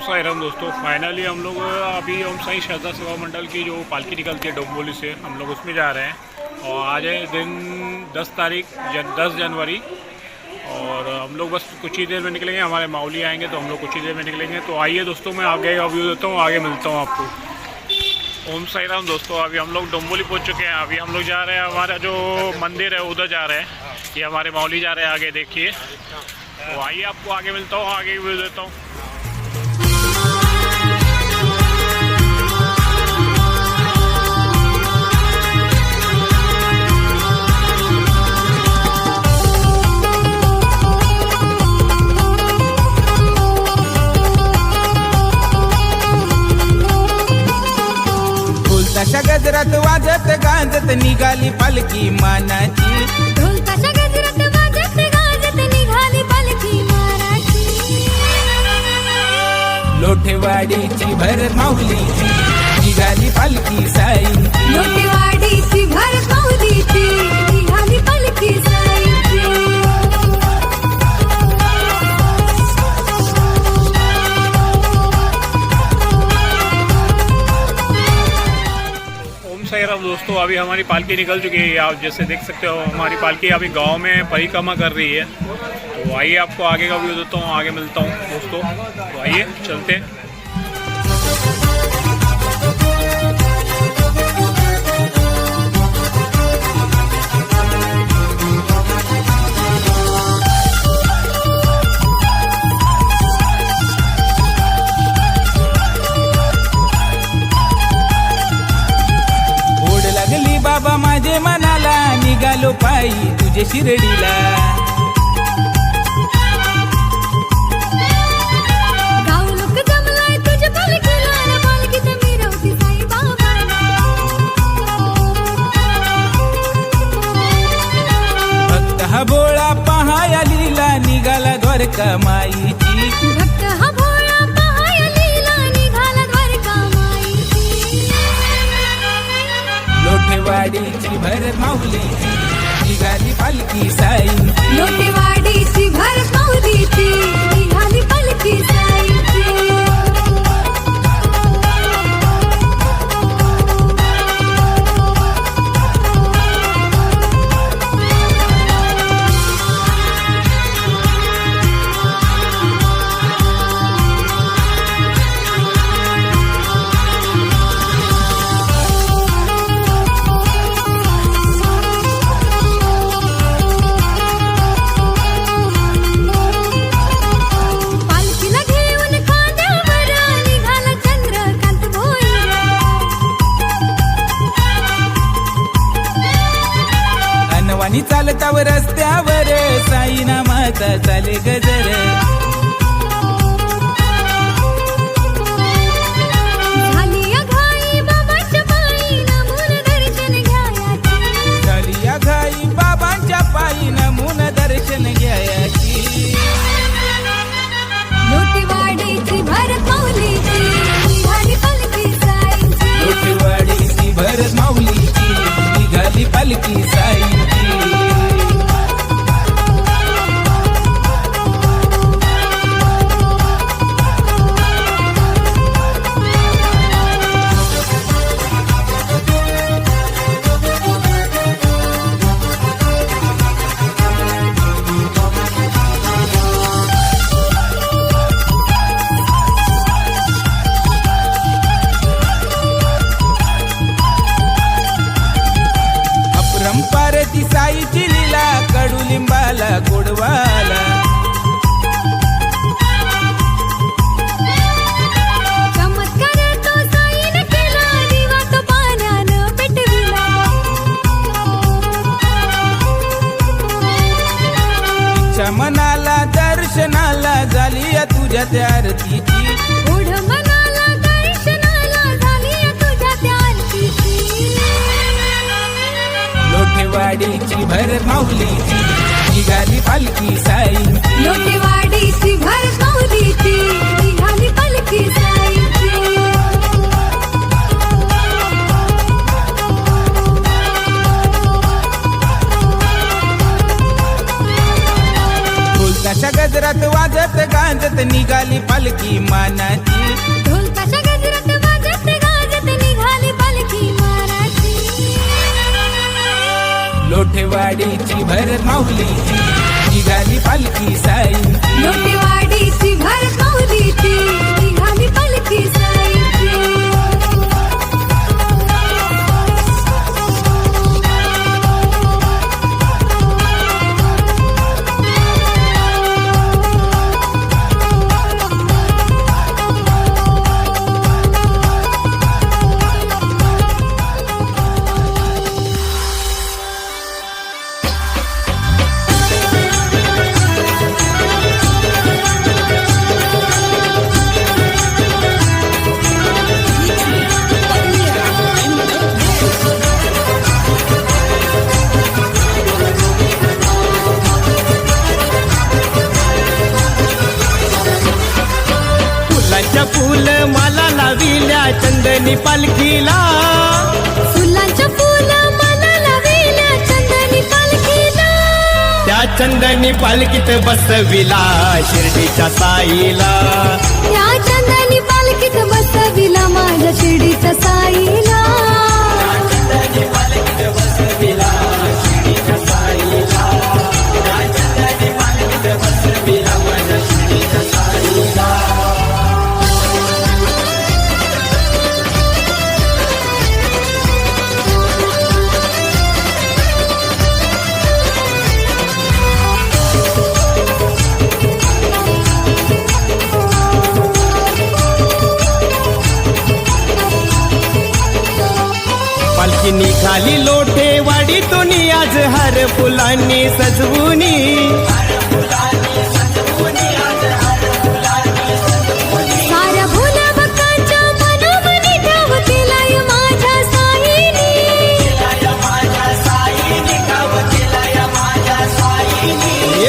साई राम दोस्तों, फाइनली हम लोग अभी ओम साई श्रद्धा सेवा मंडल की जो पालकी निकलती है डोंबिवली से, हम लोग उसमें जा रहे हैं। और आज है दिन 10 जनवरी और हम लोग बस कुछ ही देर में निकलेंगे। हमारे माउली आएंगे तो हम लोग कुछ ही देर में निकलेंगे। तो आइए दोस्तों, मैं आगे का व्यू देता हूँ, आगे मिलता हूँ आपको। ओम साई राम दोस्तों, अभी हम लोग डोंबिवली पहुँच चुके हैं। अभी हम लोग जा रहे हैं, हमारा जो मंदिर है उधर जा रहे हैं। ये हमारे माउली जा रहे हैं, आगे देखिए। तो आइए आपको आगे मिलता हूँ, आगे व्यू देता हूँ। ढोलताशा गजरात वाजत गाजत निघाली पालखी मानाची। ढोलताशा गजरात वाजत गाजत निघाली पालखी मानाची। लोठेवाडीची भर माऊलीची निघाली पालखी साईंची। लोटेवाडीची भर माऊलीची निघाली पालखी साईंची। साई राम दोस्तों, अभी हमारी पालकी निकल चुकी है। आप जैसे देख सकते हो, हमारी पालकी अभी गांव में परिक्रमा कर रही है। तो आइए आपको आगे का व्यू देता हूँ, आगे मिलता हूँ दोस्तों। तो आइए चलते हैं। बाबा माझे मनाला निघालो पायी तुझे शिर्डीला। गाव लोक जमलाय तुझ्या पालखीला, पालखीत मिरवती साई बाबाला। भक्त हा भोळा पहाया लीला निघाला द्वारका माईची। भक्त हा भोळा पहाया लीला निघाला द्वारका माईची। लोठेवाडीची भर माऊलीची निघाली पालखी साईंची। लोटेवाडीची भर माऊलीची निघाली पालखी साईंची। आणि चालतावर रस्त्यावर साई नामाचा चाले गजर। झाली या घाई बाबाच्या पायी नमून दर्शन घ्यायची। झाली या घाई बाबांच्या पायी नमून दर्शन घ्यायची। लोटेवाडीची भर माऊलीची निघाली पालखी साईंची। लोटेवाडीची भर माऊलीची निघाली पालखी साईंची। परती साईची लीला कडुलिंबाला गोडवाला। चमत्कार तो साईने केला, दिवा तो पाण्यानं पेटविला। इच्छा मनाला दर्शनाला झाली या तुझ्या त्या आरतीची। ओढ मनाला दर्शनाला झाली या तुझ्या त्या आरतीची। लोठेवाडीची भर माऊलीची निघाली पालखी साईंची। लोटेवाडीची भर माऊलीची निघाली पालखी साईंची। ढोलताशा गजरात वाजत गाजत निघाली निघाली पालखी मानाची. ढोल ताशा गजरात वाजत गाजत निघाली पालखी मानाची. लोठेवाडीची भरत माऊलीची निघाली पालखी साईंची. लोटेवाडीची भरत माऊलीची निघाली पालखी साईंची. फुलांच्या फुल माला लाविल्या चंदनी पालखीला. फुलांच्या फुल मला लाविल्या चंदनी पालखीला. त्या चंदनी पालखीत बसविला शिर्डीच्या साईला. त्या चंदनी पालखीत बसविला माझ्या शिर्डीच्या साईला. पालखी निघाली लोठेवाडीतून आज हर फुलांनी सजवुनी. साऱ्या भोल्या भक्तांच्या मनोमनी ठाव केलाय माझ्या साईने.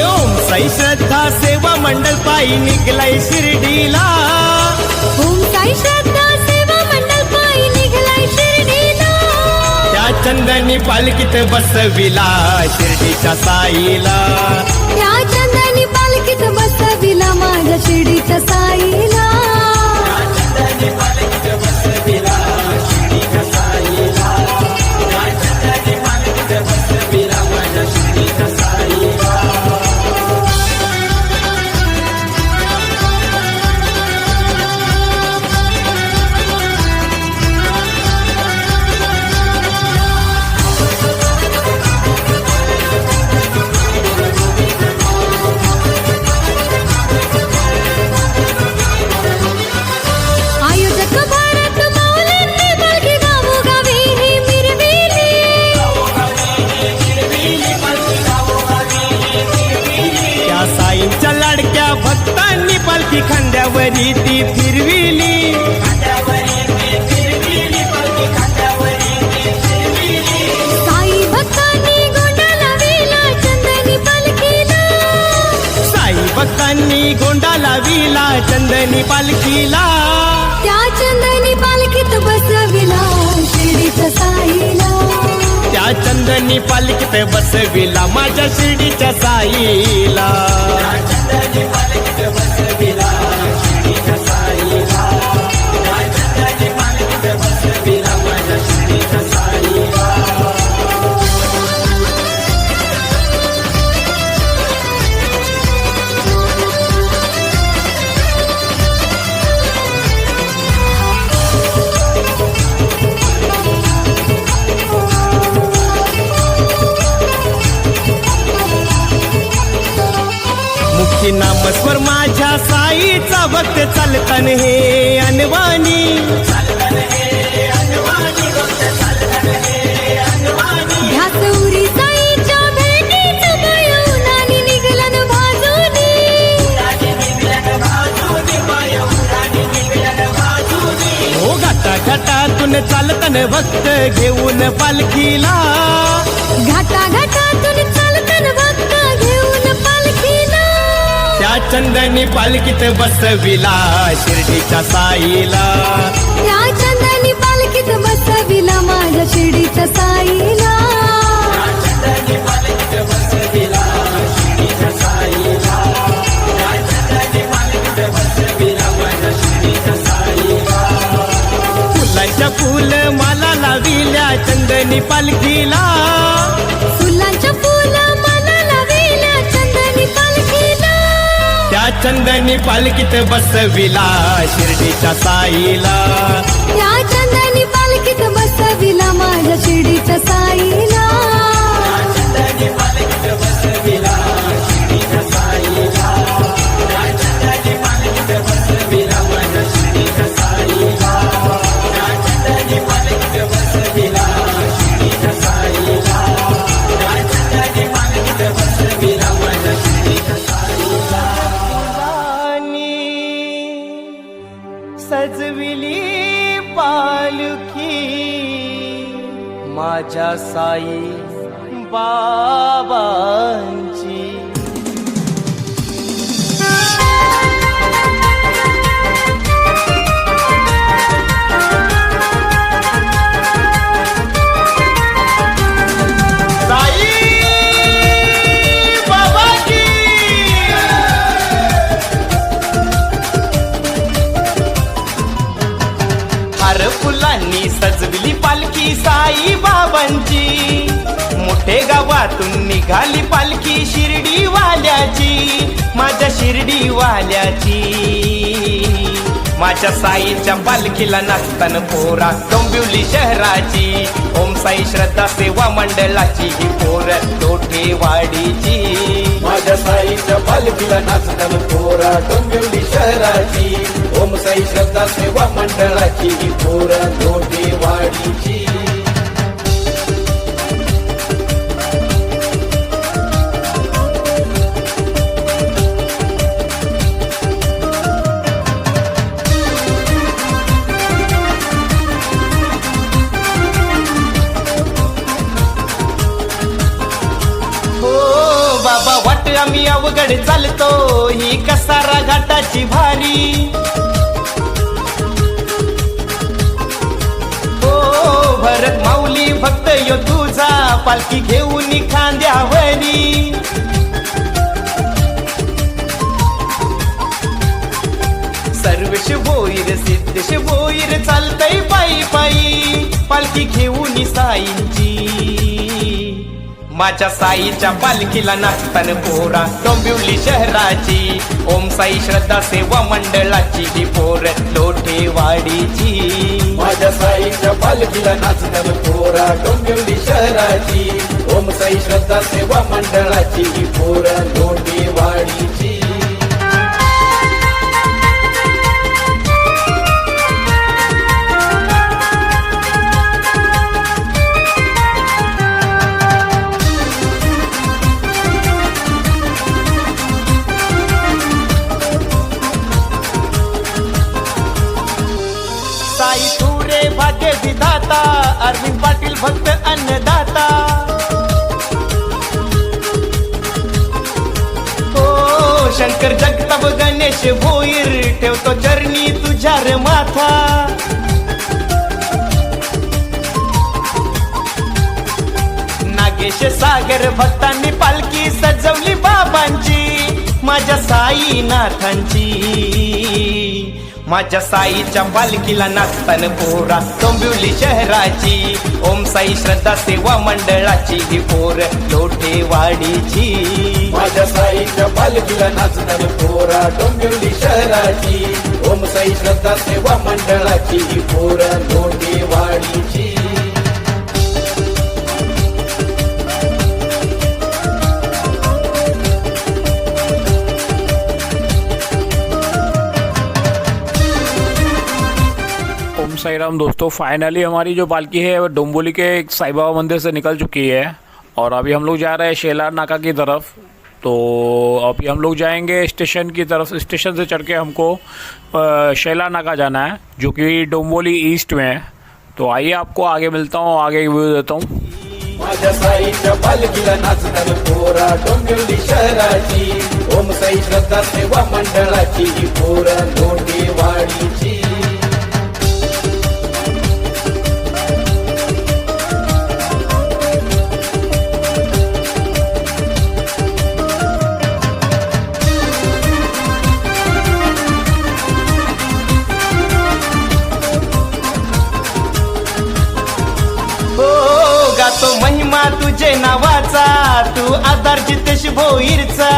ओम साई श्रद्धा सेवा मंडळ पायी निघलाय शिर्डीला. ओम साई श्रद्धा सेवा मंडळ पायी निघालाय शिर्डीला. त्या चंदनी पालखीत बसविला शिर्डीच्या साईला. त्या चंदनी पालखीत बसविला माझ्या शिर्डीच्या साईला. आयोजक भारत माऊलींनी पालखी गावोगावी ही मिरविली. त्या साईंच्या लाडक्या भक्तांनी पालखी खांद्यावरी ती फिरविली. साई भक्तांनी गोंडा लाविला चंदनी पालखीला. साई भक्तांनी गोंडा लाविला चंदनी पालखीला. त्या चंदनी पालखीत बसविला शिर्डीच्या साईला. त्या चंदनी पालखीत बसविला माझ्या शिर्डीच्या साईला. मुखी नामस्वर माझ्या साईचा भक्त चालतन हे अनवानी. ध्यास उरी साईच्या भेटीचं बळवूनानी निघलन बाजूनी. हो घाटा घाटातून चालतन भक्त घेऊन पालखीला. घाटा घाटातून चालतन भक्त घेऊन पालखीला. त्या चंदनी पालखीत बसविला शिर्डीच्या साईला. त्या चंदनी पालखीत बसविला माझ्या शिर्डीच्या साईला. बसविला शिर्डीच्या साईला. चंदनी पालखीला फुलांच्या फुलं मनाला वेल्या चंदनी पालखीला त्या चंदनी पालखीत बसविला शिर्डीच्या साईला त्या चंदनी पालखीत बसविला माझ्या शिर्डीच्या साईला चंदनी पालखीत बसविला शिर्डीच्या साईला चंदनी पालखीत बसविला माझ्या शिर्डीच्या साईला चंदनी पालखीत बसविला शिर्डीच्या साईला चंदनी पालखीत बसविला माझ्या शिर्डीच्या साईला सजविली पालखी माझ्या साई बाबांची साई बाबांची हार फुलांनी सजविली पालखी साई बाबांची मोठे गावातून निघाली पालखी शिर्डी वाल्याची माझ्या शिर्डी वाल्याची माझ्या साईच्या पालखीला नाचताना पोरा डोंबिवली शहराची ओम साई श्रद्धा सेवा मंडळाची ही पोर लोठेवाडीची माझ्या साईच्या पालखीला नाचताना पोरा डोंबिवली शहराची ओम साई श्रद्धा सेवा मंडळाची ही पोरा लोटेवाडीची बाबा वाट आम्ही अवघड चालतो ही कसारा घाटाची भारी हो भरत माऊली भक्त यो तुझा पालखी घेऊन खांद्यावरी सर्वेश भोईर सिद्धेश भोईर चालतय पायी पायी पालखी घेऊन साईंची माझ्या साईच्या पालखीला नाचताना पोरा डोंबिवली शहराची ओम साई श्रद्धा सेवा मंडळाची ही पोर लोठेवाडीची माझ्या साईच्या पालखीला नाचताना पोरा डोंबिवली शहराची ओम साई श्रद्धा सेवा मंडळाची ही पोरा लोटेवाडीची साई तुरे भाग्य विधाता अरविंद पाटील भक्त अन्नदाता हो शंकर जगताप गणेश भोईर ठेवतो चरणी तुझ्या रे माथा नागेश सागर भक्तांनी पालखी सजवली बाबांची माझ्या साईनाथांची माझ्या साईच्या पालखीला नाचताना पोरा डोंबिवली शहराची ओम साई श्रद्धा सेवा मंडळाची ही पोर लोठेवाडीची माझ्या साईच्या पालखीला नाचताना पोरा डोंबिवली शहराची ओम साई श्रद्धा सेवा मंडळाची ही पोरा लोटेवाडीची ओम साई राम दोस्तों, फाइनली हमारी जो पालकी है वो डोंबिवली के एक साई बाबा मंदिर से निकल चुकी है और अभी हम लोग जा रहे हैं शेलार नाका की तरफ। तो अभी हम लोग जाएंगे स्टेशन की तरफ। स्टेशन से चढ़ के हमको शेलार नाका जाना है जो कि डोंबिवली ईस्ट में है। तो आइए आपको आगे मिलता हूँ, आगे रिव्यू देता हूँ। माझ्या साईच्या पालखीला नाचताना पोरा डोंबिवली शहराची ओम साई श्रद्धा सेवा मंडळाची ही पोरा लोटेवाडीची तू आधार जितेश भोईरचा,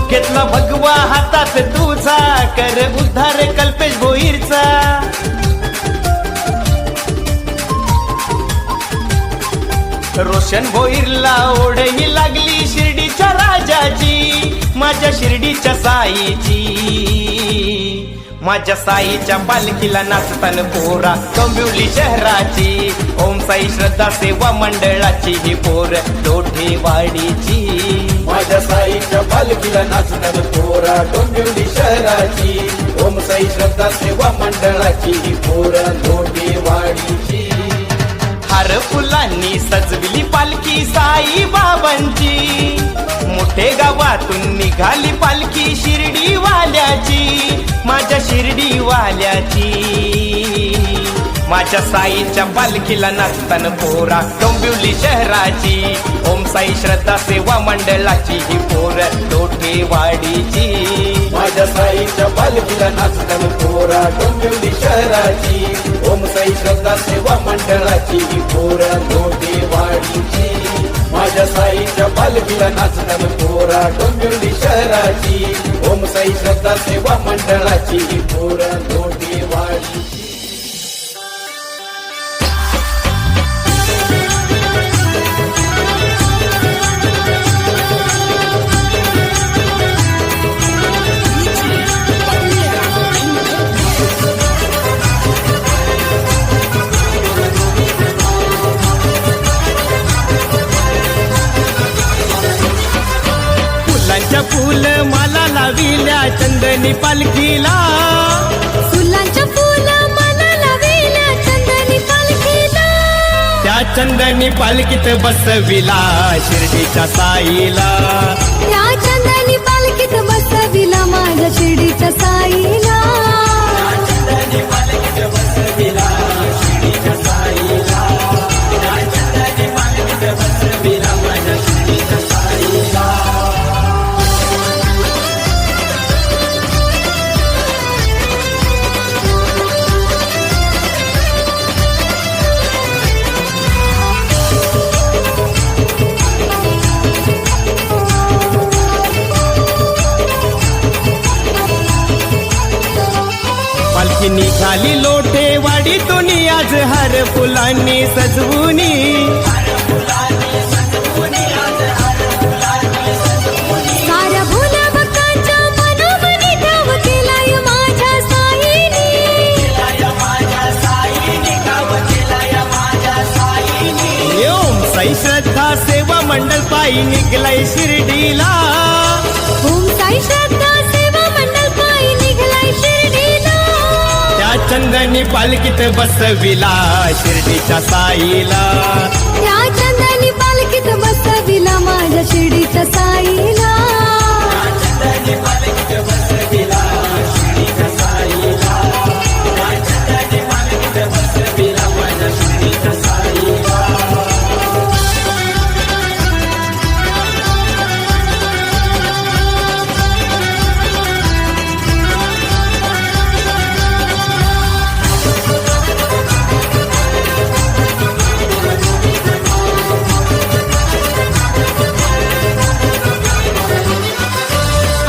घेतला भगवा हातात तुझा, कर उद्धार कल्पेश भोईरचा. रोशन भोईरला ओढही लागली शिर्डीच्या राजाची, माझ्या शिर्डीच्या साईची. माझ्या साईच्या पालखीला नाचतान पोरा डोंबिवली शहराची. ओम साई श्रद्धा सेवा मंडळाची ही पोर लोठेवाडीची. माझ्या साईच्या पालखीला नाचतात पोरा डोंबिवली शहराची. ओम साई श्रद्धा सेवा मंडळाची ही पोर लोटेवाडीची. हार फुलांनी सजविली पालखी साई बाबांची. मोठे गावातून निघाली पालखी शिर्डीवाल्याची, माझ्या शिर्डीवाल्याची. माझ्या साईच्या पालखीला नाचतान पोरा डोंबिवली शहराची. ओम साई श्रद्धा सेवा मंडळाची ही पोर लोठेवाडीची. माझ्या साईच्या पालखीला नाचतान पोरा डोंबिवली शहराची. ओम साई श्रद्धा सेवा मंडळाची ही पोर लोटेवाडीची. माझ्या साईच्या पालखीला नाचतान पोरा डोंबिवली शहराची. ओम साई श्रद्धा सेवा मंडळाची ही पोर लोटेवाडीची. फुलांच्या फुल माला लाविल्या चंदनी पालखीला. फुलांच्या फुल मला लाविल्या चंदनी पालखीला. त्या चंदनी पालखीत बसविला शिर्डीच्या साईला. त्या चंदनी पालखीत बसविला माझ्या शिर्डीच्या साईला. पालखी निघाली लोठेवाडीतून आज हर फुलांनी सजवुनी. साऱ्या भोल्या भक्तांच्या मनोमनी ठाव केलाय माझ्या साईने. ओम साई श्रद्धा सेवा मंडळ पायी निघलाय शिर्डीला. ओम साई श्रद्धा सेवा मंडळ पायी निघलाय शिर्डीला. त्या चंदनी पालखीत बसविला शिर्डीच्या साईला. त्या चंदनी पालखीत बसविला माझ्या शिर्डीच्या साईला.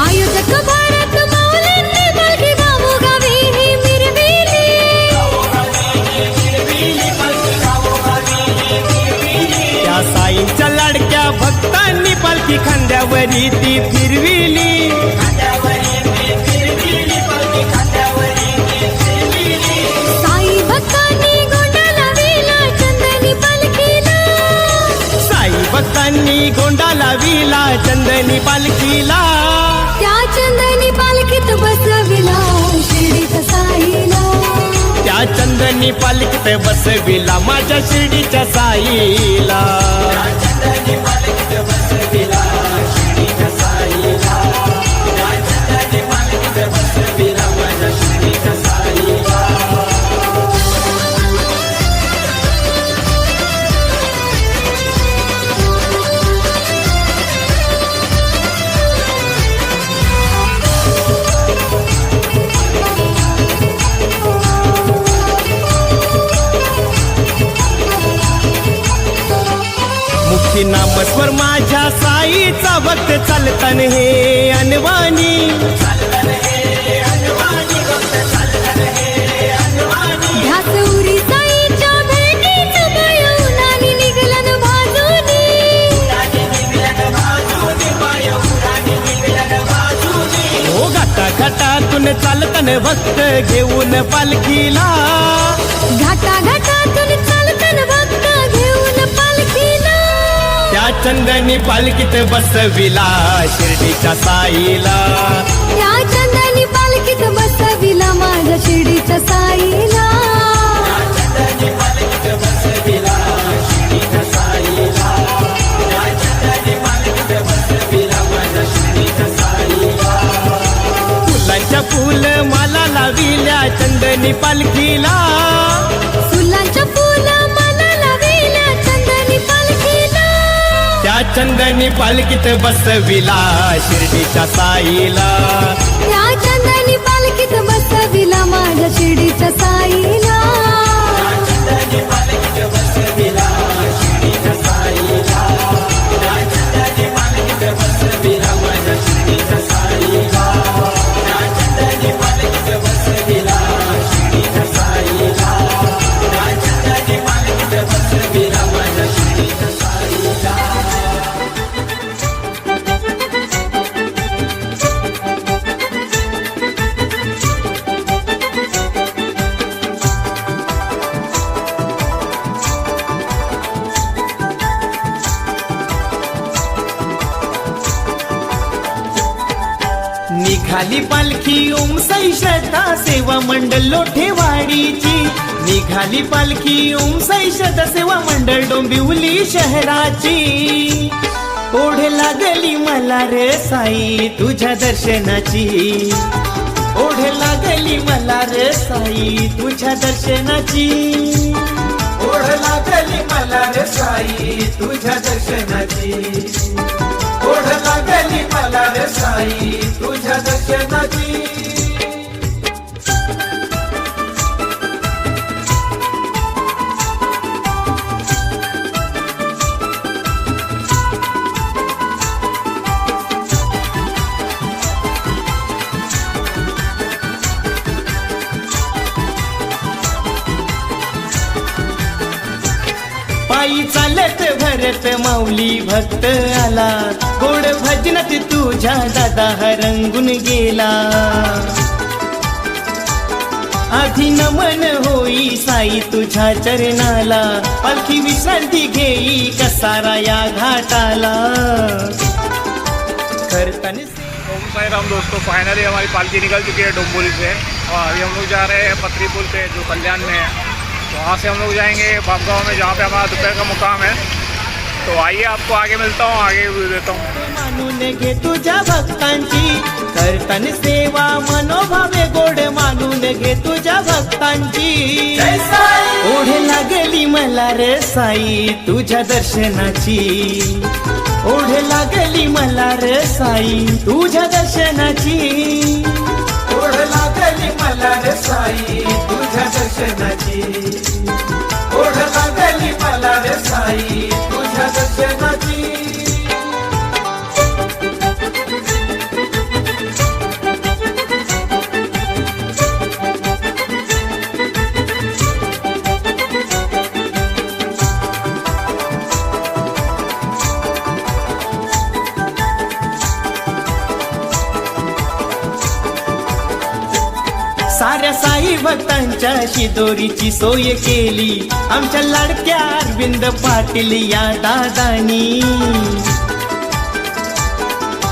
आयोजक भारत माऊलींनी पालखी गावोगावी ही मिरविली. त्या साईंच्या लाडक्या भक्तांनी पालखी खांद्यावरी ती फिरविली. साई भक्तांनी गोंडा लाविला चंदनी पालखीला. साई भक्तांनी गोंडा लाविला चंदनी पालखीला. त्या चंदनी पालखीत बसविला शिर्डीच्या साईला. त्या चंदनी पालखीत बसविला माझ्या शिर्डीच्या साईला. करती नामस्वर माझ्या साईचा भक्त चालतान हे अनवाणी ध्यास उरी साईच्या भेटीचं बळून आणि निघलन बाजूनी हो घाटा घाटातून चालतान भक्त घेऊन पालखीला घाटा घाटातून चालतन भक्त घेऊन पालखीला त्या चंदनी पालखीत बसविला शिर्डीच्या साईला त्या चंदनी पालखीत बसविला माझ्या शिर्डीच्या साईला फुलांच्या फुल माला लाविल्या चंदनी पालखीला फुलांच्या फुला मला लाविल्या चंदनी पालखीला त्या चंदनी पालखीत बसविला शिर्डीच्या साईला त्या चंदनी पालखीत बसविला माझ्या शिर्डीच्या साईला निघाली पालखी ओम साई श्रद्धा सेवा मंडळ लोठेवाडीची निघाली पालखी ओम साई श्रद्धा सेवा मंडळ डोंबिवली शहराची ओढ लागली मला रे साई तुझ्या दर्शनाची ओढ लागली मला रे साई तुझ्या दर्शनाची ओढ लागली मला रे साई तुझ्या दर्शनाची ओढ लागली मला रे साई तुझ्या दर्शनाची पायी चालत भरत माऊली भक्त आला गोड भजनात तुझ्या दादा रंगून गेला आधी नमन होई साई तुझ्या चरणाला पालखी विश्रांती घेई कसारा या घाटाला करताने ओम साई राम दोस्तों, फाइनली हमारी पालकी निकल चुकी है डोंबिवली से और अभी हम लोग जा रहे हैं पथरी पुल पे जो कल्याण में है। तो वहाँ से हम लोग जाएंगे बापगांव में जहाँ पे हमारा दोपहर का मुकाम है। तो आइए आपको आगे मिलता हूँ, आगे व्यू देता हूँ। मानून घे तुझ्या भक्तांची करताना सेवा मनोभावे गोड मानून घे तुझ्या भक्तांची ओढ लागली मला रे साई तुझ्या दर्शनाची ओढ लागली मला रे साई तुझ्या दर्शनाची ओढ लागली मला रे साई तुझ्या दर्शनाची ओढ लागली मला रे साई तुझ्या दर्शनाची साऱ्या साई भक्तांच्या शिदोरीची सोय केली आमच्या लाडक्या अरविंद पाटील या दादानी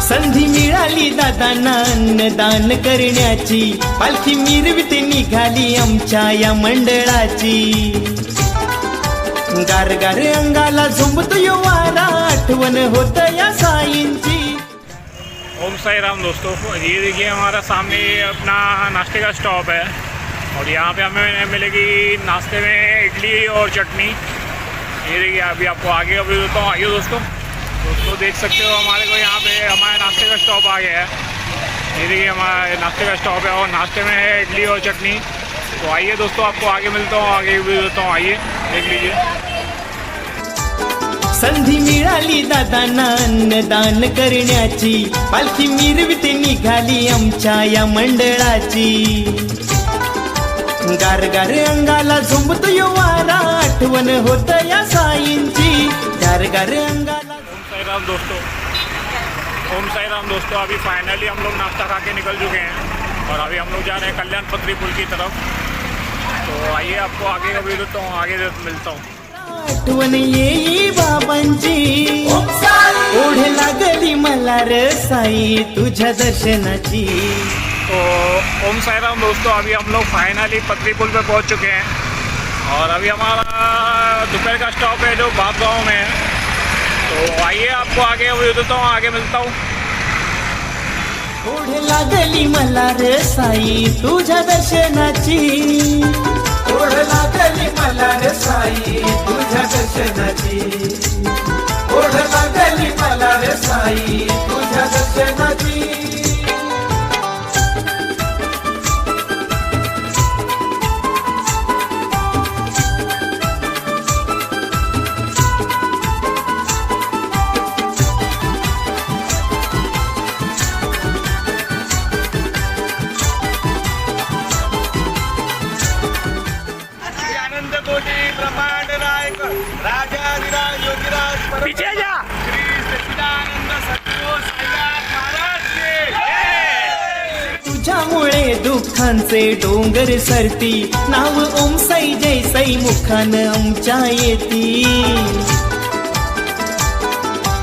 संधी मिळाली दादांना अन्नदान करण्याची पालखी मिरवित निघाली आमच्या या मंडळाची गारगार अंगाला झुंबतो यो वारा आठवण होत या साईंची। ओम साई राम दोस्तों, ये देखिए हमारा सामने अपना नाश्ते का स्टॉप है और यहाँ पे हमें मिलेगी नाश्ते में इडली और चटनी। ये देखिए अभी आपको आगे अभी देता हूँ। आइए दोस्तों देख सकते हो हमारे को यहाँ पे हमारे नाश्ते का स्टॉप आ गया है। ये देखिए हमारा नाश्ते का स्टॉप है और नाश्ते में है इडली और चटनी। तो आइए दोस्तों आपको आगे मिलता हूँ, आगे भी देता हूँ। आइए देख लीजिए। संधी मिळाली दादांना अन्नदान करण्याची, पालखी मिरविते निघाली आमच्या या मंडळाची. गारगार अंगाला झुंबतो यो वारा, आठवण होत या साईंची. गारगार अंगाला. ओम साई राम दोस्तों, अभी फाइनली हम लोग नाश्ता खा के निकल चुके हैं और अभी हम लोग जा रहे हैं कल्याण पत्री पुल की तरफ. तो आइए आपको आगे का व्यू देता हूँ, आगे मिलता हूँ. आठवण येई बाबांची, ओढ लागली मला र साई तुझ्या दर्शनाची. तो ओम साई राम दोस्तों, अभी हम लोग फाइनली पत्री पुल पे पहुंच चुके हैं और अभी हमारा दोपहर का स्टॉप है जो बाप गाँव में है. तो आइए आपको आगे व्यू देता हूँ, आगे मिलता हूँ. ओढ लागली मला र साई तुझ्या दर्शनाची, ओढ लागली मला रे साई तुझ्या दर्शनाची, ओढ लागली मला रे साई तुझ्या दर्शनाची. पीछे जा. तुझ्यामुळे दुःखांचे डोंगर सरती, नाव ओम साई जय साई मुखान आमच्या येती.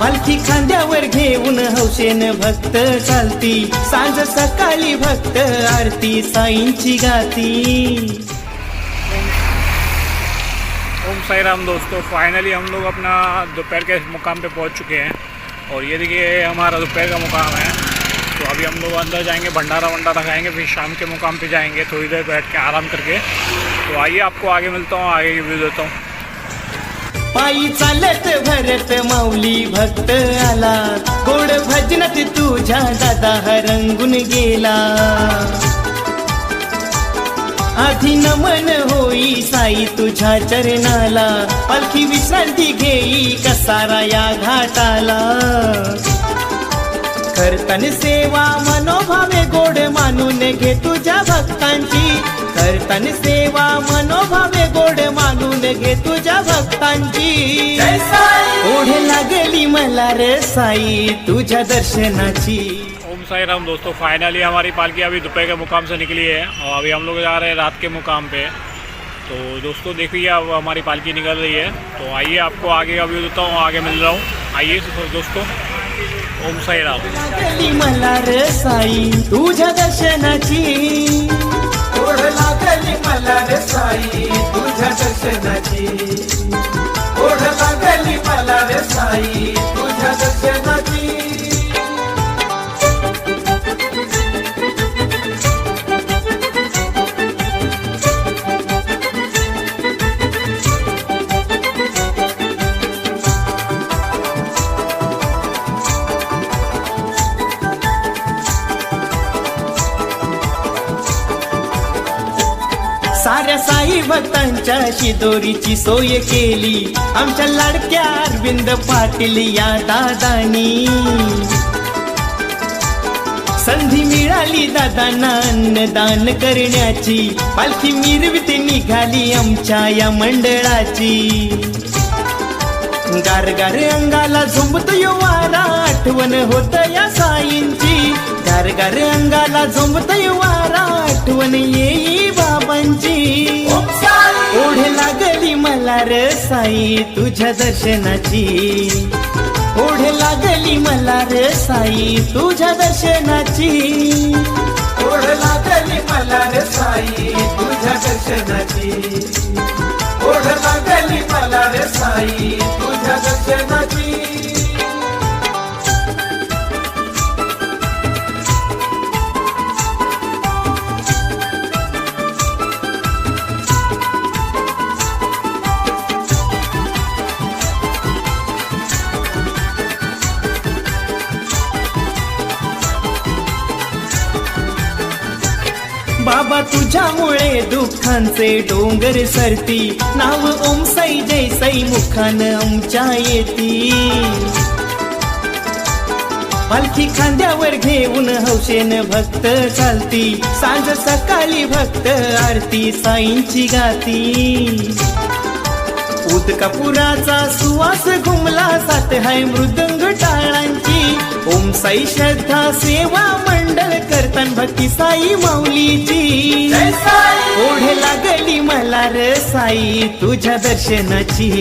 पालखी खांद्यावर घेऊन हौशेन भक्त चालती, सांज सकाळी भक्त आरती साईंची गाती. ओम साई राम दोस्तों, फाइनली हम लोग अपना दोपहर के मुकाम पे पहुंच चुके हैं और ये देखिए हमारा दोपहर का मुकाम है. तो अभी हम लोग अंदर जाएंगे, भंडारा वंडारा खाएंगे, फिर शाम के मुकाम पे जाएंगे थोड़ी देर बैठ के आराम करके. तो आइए आपको आगे मिलता हूँ, आगे व्यू देता हूँ. पायी चालत भरत माऊली भक्त आला, गोड भजनात तुझ्या दादा रंगून गेला. आधी नमन होई साई तुझ्या चरणाला, पालखी विश्रांती घेई कसारा या घाटाला. करतन सेवा मनोभावे गोड मानून घे तुझ्या भक्तांची, करतन सेवा मनोभावे गोड मानून घे तुझ्या भक्तांची. ओढ लागली मला रे साई तुझ्या दर्शनाची. ओम साई राम दोस्तों, फाइनली हमारी पालकी अभी दोपहर के मुकाम से निकली है और अभी हम लोग जा रहे हैं रात के मुकाम पे. तो दोस्तों देखिए अब हमारी पालकी निकल रही है. तो आइए आपको आगे का व्यू देता हूँ, आगे मिल रहा हूँ. आइए दोस्तों. ओम साई राम. लागली मला रे साई तुझ्या दर्शनाची, ओढ लागली मला रे साई तुझ्या दर्शनाची, ओढ लागली मला रे साई तुझ्या दर्शनाची. साऱ्या साई भक्तांच्या शिदोरीची सोय केली, आमच्या लाडक्या अरविंद पाटील या दादानी. संधी मिळाली दादांना अन्नदान करण्याची, पालखी मिरविते निघाली आमच्या या मंडळाची. गारगार अंगाला झुंबतो यो वारा, आठवण होत या साईंची. गारगार अंगाला झुंबतो यो वारा, आठवण येई बाबांची. ओढ लागली मला र साई तुझ्या दर्शनाची, ओढ लागली मला रे साई तुझ्या दर्शनाची, ओढ लागली मला रे साई तुझ्या दर्शनाची, ओढ लागली मला रे साई तुझ्या दर्शनाची. बाबा तुझ्यामुळे दुःखांचे डोंगर सरती, नाव ओम साई जय साई मुखान आमच्या येती. पालखी खांद्यावर घेऊन हौशेन भक्त चालती, सांज सकाळी भक्त आरती साईंची गाती. उदकापुराचा सुवास घुमला सात हाय मृदंग टाळांची, ओम साई श्रद्धा सेवा मंडळ करतान भक्ती साई माऊलीची. ओढ लागली मला र साई तुझ्या दर्शनाची,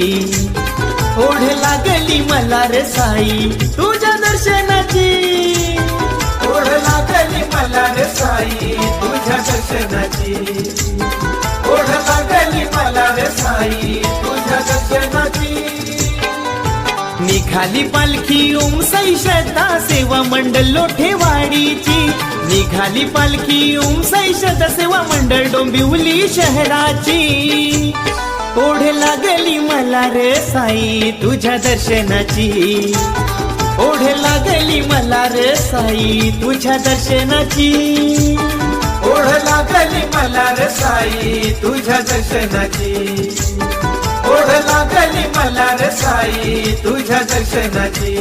ओढ लागली मला रे साई तुझ्या दर्शनाची. ओढ लागली मला रे साई तुझ्या दर्शनाची, ओढ लागली मला रे साई तुझ्या दर्शनाची. निघाली पालखी ओम साई श्रद्धा सेवा मंडळ लोठेवाडीची, निघाली पालखी ओम साई श्रद्धा सेवा मंडळ डोंबिवली शहराची. ओढ लागली मला रे साई तुझ्या दर्शनाची, ओढ लागली मला रे साई तुझ्या दर्शनाची. ओढ लागली मला रे साई तुझ्या दर्शनाची, ओढ लागली मला रे साई तुझ्या दर्शनाची.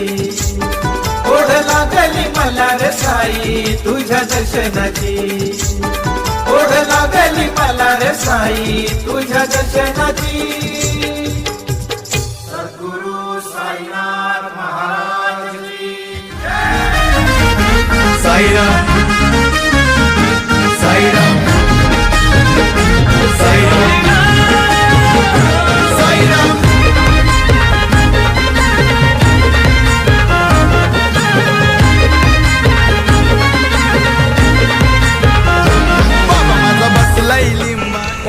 ओढ लागली मला रे साई तुझ्या दर्शनाची, ओढ लागली मला रे साई तुझ्या दर्शनाची. सद्गुरु साईनाथ महाराज की साईराम साईराम साईराम साईराम.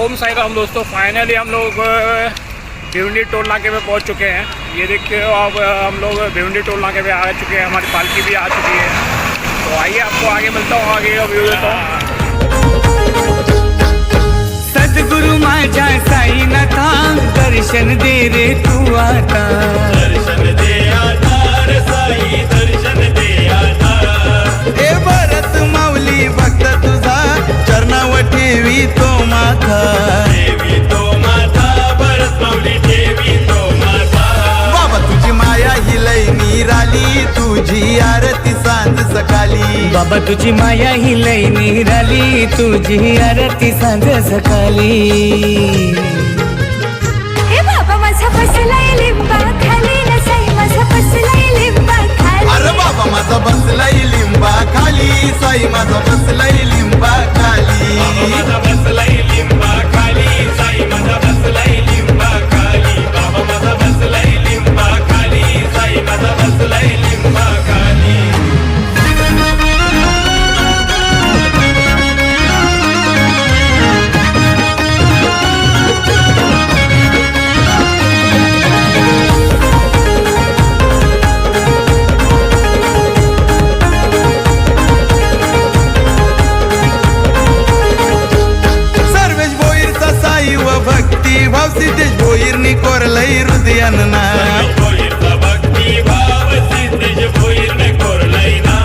ओम साई राम दोस्तों, फाइनली हम लोग भिवंडी टोल नाके पे पहुंच चुके हैं. ये देखिए अब हम लोग भिवंडी टोल नाके पे आ चुके हैं, हमारी पालकी भी आ चुकी है. तो आइए आपको आगे मिलता हूँ, आगे का व्यू देता हूँ. सद्गुरु माझ्या साईनाथा दर्शन दे रे तू आता, दर्शन दे आता रे साई दर्शन दे आता. ए भरत माऊली भक्त तुझा चरणावर ठेवी तो माथा, देवी तो माता भरत माऊली देवी तो माता. बाबा तुझी माया ही लई निराली, तुझी आरती सांज सकाळी. बाबा तुझी माया ही लई निराली, तुझी आरती सांज सकाळी. हे बाबा माझा बसलाय लिंबा खाली ना साई माझा बसलाय लिंबा खाली. अरे बाबा माझा बसलाय लिंबा खाली, साई माझा बसलाय लिंबा खाली. माझा बसलाय लिंबा खाली साई माझा बसलाय लिंबा खाली. बाबा माझा बसलाय लिंबा खाली साई माझा बसलाय लिंबा खाली. भाव सिद्धेश भोईरनी कोरलई हृदयानना. भक्ती भाव सिद्धेश भोईरने कोरलई ना.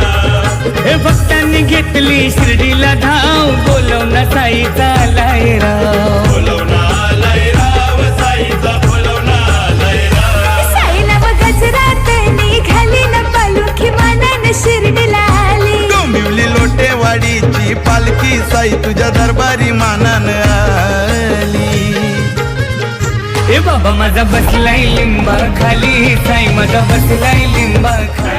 हे भक्तांनी घेतली शिर्डीला धाव, बोलवना साईचा आलाय राव. बोलवना आलाय राव साईचा बोलवना आलाय राव. साई नाव गजरात निघाली ना पालखी मानान शिर्डीला आली. डोंबिवली लोटेवाडीची पालखी साई तुझ्या दरबारी मानान आली. ए बाबा माझा बसलाय लिंबा खाली, साई माझा बसलाय लिंबा खाली.